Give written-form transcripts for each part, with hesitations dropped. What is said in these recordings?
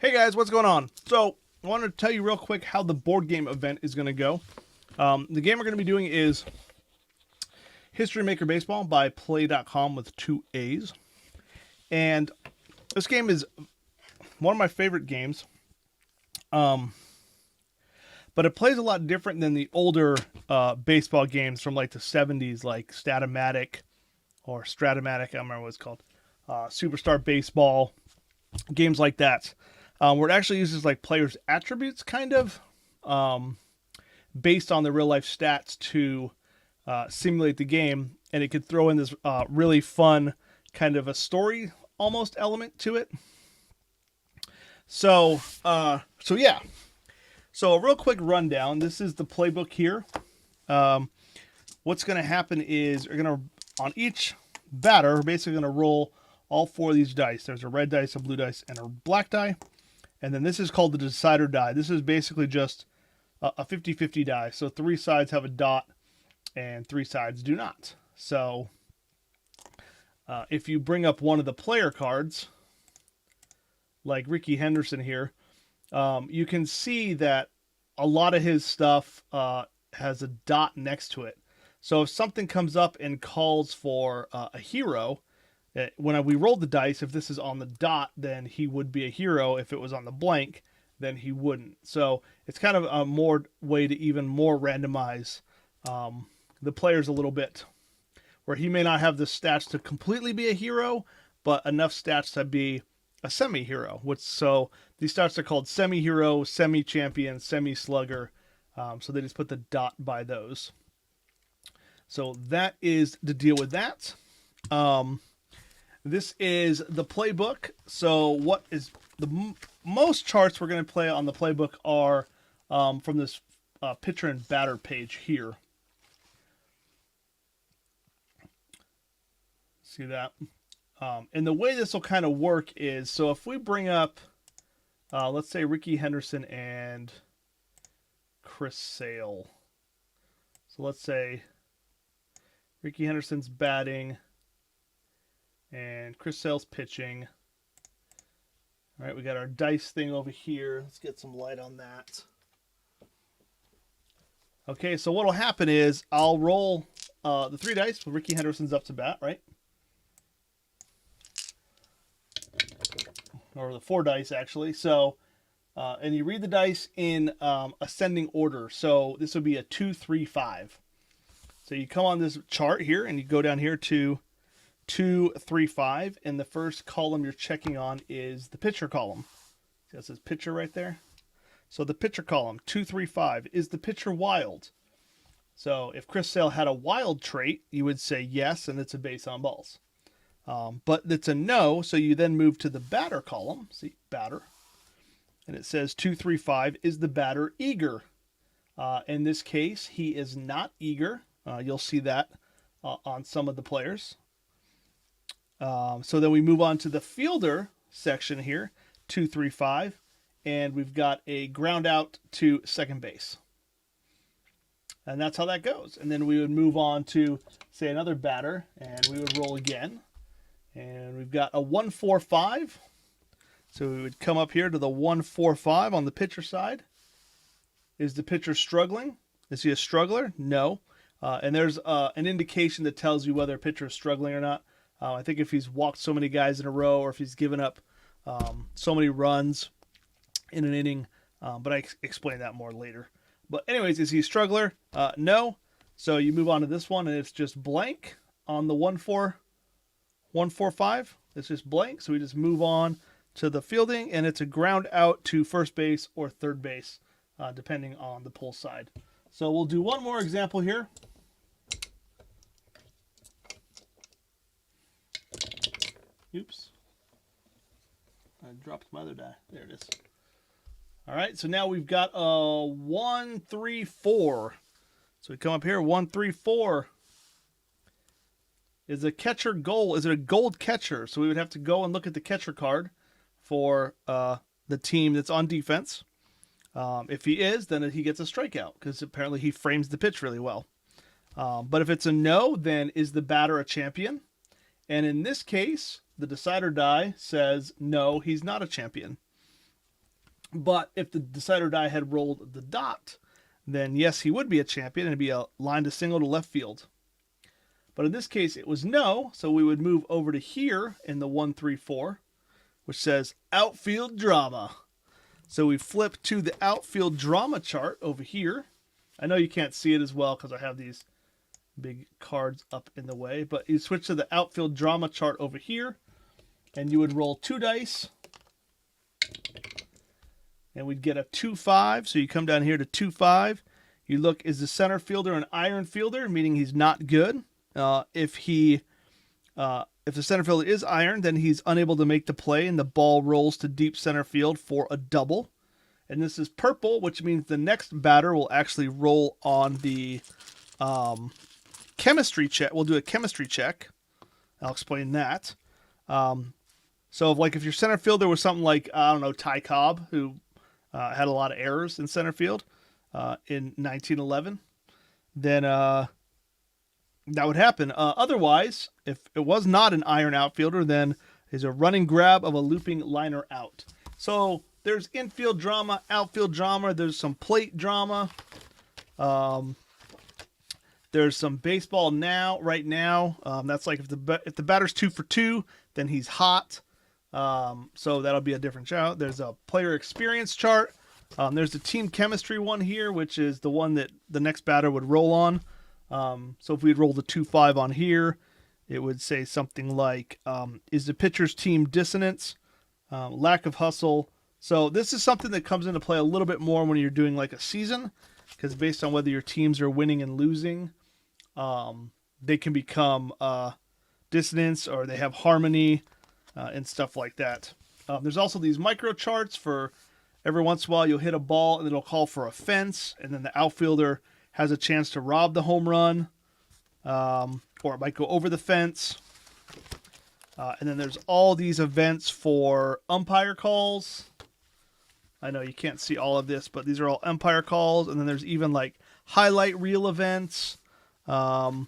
Hey guys, what's going on? So, I wanted to tell you real quick how the board game event is going to go. The game we're going to be doing is History Maker Baseball by Play.com with 2 A's. And this game is one of my favorite games. But it plays a lot different than the older baseball games from like the 70s, like Statomatic or Stratomatic, I don't remember what it's called. Superstar Baseball, games like that. Where it actually uses like players' attributes, kind of, based on the real life stats to simulate the game, and it could throw in this really fun kind of a story almost element to it. So yeah. So a real quick rundown. This is the playbook here. What's going to happen is you're going to, on each batter, we're basically going to roll all 4 of these dice. There's a red dice, a blue dice, and a black die. And then this is called the decider die. This is basically just a 50-50 die. So 3 sides have a dot and 3 sides do not. So if you bring up one of the player cards, like Ricky Henderson here, you can see that a lot of his stuff has a dot next to it. So if something comes up and calls for a hero, when we rolled the dice, if this is on the dot, then he would be a hero. If it was on the blank, then he wouldn't. So it's kind of a more way to even more randomize the players a little bit, where he may not have the stats to completely be a hero, but enough stats to be a semi-hero. So these stats are called semi-hero, semi-champion, semi-slugger. So they just put the dot by those. So that is the deal with that. This is the playbook. So what is the most charts we're going to play on the playbook are from this pitcher and batter page here. See that? And the way this will kind of work is, so if we bring up, let's say Ricky Henderson and Chris Sale. So let's say Ricky Henderson's batting and Chris Sale's pitching. All right, we got our dice thing over here. Let's get some light on that. Okay, so what'll happen is I'll roll the 3 dice with Ricky Henderson's up to bat, right? Or the 4 dice, actually. So, and you read the dice in ascending order. So this would be a 2, 3, 5. So you come on this chart here, and you go down here to 2, 3, 5, and the first column you're checking on is the pitcher column. See, that says pitcher right there. So the pitcher column, 2, 3, 5, is the pitcher wild? So if Chris Sale had a wild trait, you would say yes, and it's a base on balls. But it's a no, so you then move to the batter column. See, batter. And it says 2, 3, 5, is the batter eager? In this case, he is not eager. You'll see that on some of the players. So then we move on to the fielder section here, 2, 3, 5, and we've got a ground out to second base. And that's how that goes. And then we would move on to, say, another batter, and we would roll again. And we've got a 1, 4, 5. So we would come up here to the 1, 4, 5 on the pitcher side. Is the pitcher struggling? Is he a struggler? No. And there's an indication that tells you whether a pitcher is struggling or not. I think if he's walked so many guys in a row, or if he's given up so many runs in an inning, but I explain that more later. But anyways, is he a struggler? No. So you move on to this one, and it's just blank on the 1, 4, 5. It's just blank. So we just move on to the fielding, and it's a ground out to first base or third base, depending on the pull side. So we'll do one more example here. Oops. I dropped my other die. There it is. All right, so now we've got a 1, 3, 4. So we come up here, 1, 3, 4. Is a catcher goal? Is it a gold catcher? So we would have to go and look at the catcher card for the team that's on defense. If he is, then he gets a strikeout because apparently he frames the pitch really well. But if it's a no, then is the batter a champion? And in this case, the decider die says, no, he's not a champion. But if the decider die had rolled the dot, then yes, he would be a champion, and it'd be a line to single to left field. But in this case, it was no, so we would move over to here in the 1-3-4, which says outfield drama. So we flip to the outfield drama chart over here. I know you can't see it as well because I have these big cards up in the way, but you switch to the outfield drama chart over here, and you would roll 2 dice, and we'd get a 2-5. So you come down here to 2-5. You look, is the center fielder an iron fielder, meaning he's not good? If the center fielder is iron, then he's unable to make the play, and the ball rolls to deep center field for a double. And this is purple, which means the next batter will actually roll on the chemistry check. We'll do a chemistry check. I'll explain that. So if your center fielder was something like, I don't know, Ty Cobb, who had a lot of errors in center field in 1911, then that would happen. Otherwise, if it was not an iron outfielder, then is a running grab of a looping liner out. So there's infield drama, outfield drama. There's some plate drama. There's some baseball right now. That's like if the batter's 2 for 2, then he's hot. So that'll be a different shout. There's a player experience chart. There's the team chemistry one here, which is the one that the next batter would roll on. So if we'd roll the 2-5 on here, it would say something like, is the pitcher's team dissonance, lack of hustle. So this is something that comes into play a little bit more when you're doing like a season, because based on whether your teams are winning and losing, they can become dissonance, or they have harmony and stuff like that. There's also these micro charts for every once in a while you'll hit a ball and it'll call for a fence, and then the outfielder has a chance to rob the home run, or it might go over the fence. And then there's all these events for umpire calls. I know you can't see all of this, but these are all umpire calls. And then there's even like highlight reel events, whole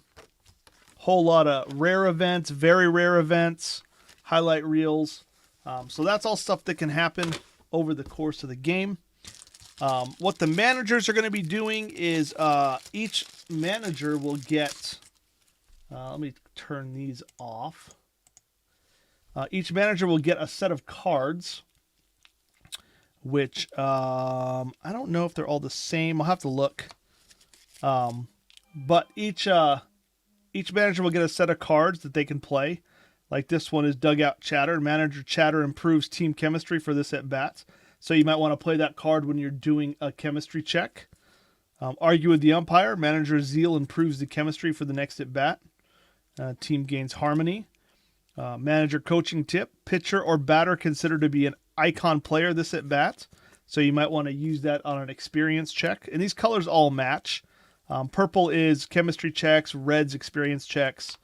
lot of rare events, very rare events, highlight reels. So that's all stuff that can happen over the course of the game. What the managers are going to be doing is each manager will get, let me turn these off. Each manager will get a set of cards, which I don't know if they're all the same. I'll have to look. But each manager will get a set of cards that they can play. Like this one is Dugout Chatter. Manager Chatter improves team chemistry for this at bat. So you might want to play that card when you're doing a chemistry check. Argue with the umpire. Manager Zeal improves the chemistry for the next at bat. Team gains harmony. Manager coaching tip. Pitcher or batter considered to be an icon player this at bat. So you might want to use that on an experience check. And these colors all match. Purple is chemistry checks. Red's experience checks.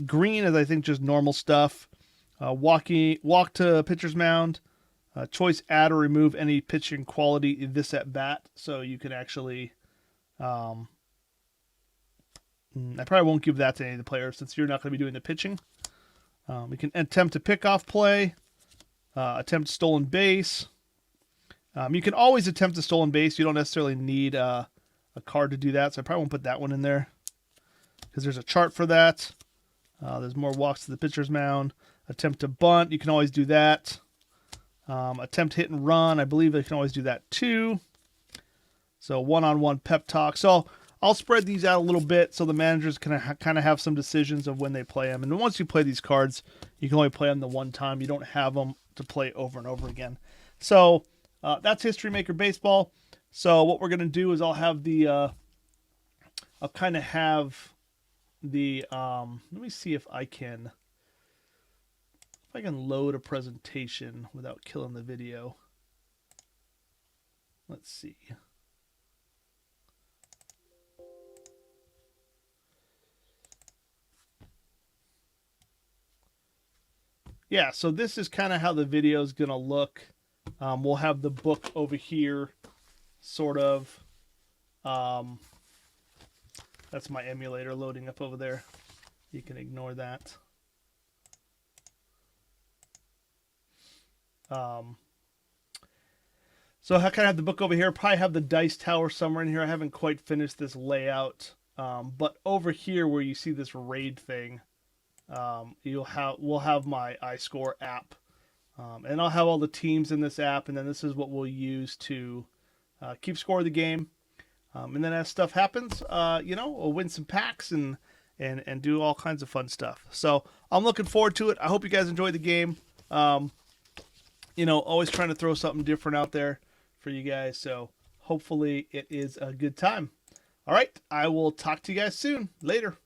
Green is, I think, just normal stuff. Walk to pitcher's mound. Choice add or remove any pitching quality this at bat. So you can actually, I probably won't give that to any of the players since you're not going to be doing the pitching. We can attempt to pick off play, attempt stolen base. You can always attempt a stolen base. You don't necessarily need a card to do that. So I probably won't put that one in there because there's a chart for that. There's more walks to the pitcher's mound. Attempt to bunt. You can always do that. Attempt hit and run. I believe they can always do that too. So one-on-one pep talk. So I'll spread these out a little bit so the managers can kind of have some decisions of when they play them. And once you play these cards, you can only play them the one time. You don't have them to play over and over again. So that's History Maker Baseball. So what we're going to do is I'll have the, I'll kind of have the, let me see if I can load a presentation without killing the video. Let's see. Yeah, so this is kind of how the video is going to look. We'll have the book over here, sort of. That's my emulator loading up over there. You can ignore that. So I kind of have the book over here. Probably have the dice tower somewhere in here. I haven't quite finished this layout. But over here where you see this raid thing, we'll have my iScore app. And I'll have all the teams in this app, and then this is what we'll use to keep score of the game. And then as stuff happens, we'll win some packs and do all kinds of fun stuff. So I'm looking forward to it. I hope you guys enjoy the game. Always trying to throw something different out there for you guys. So hopefully it is a good time. All right, I will talk to you guys soon. Later.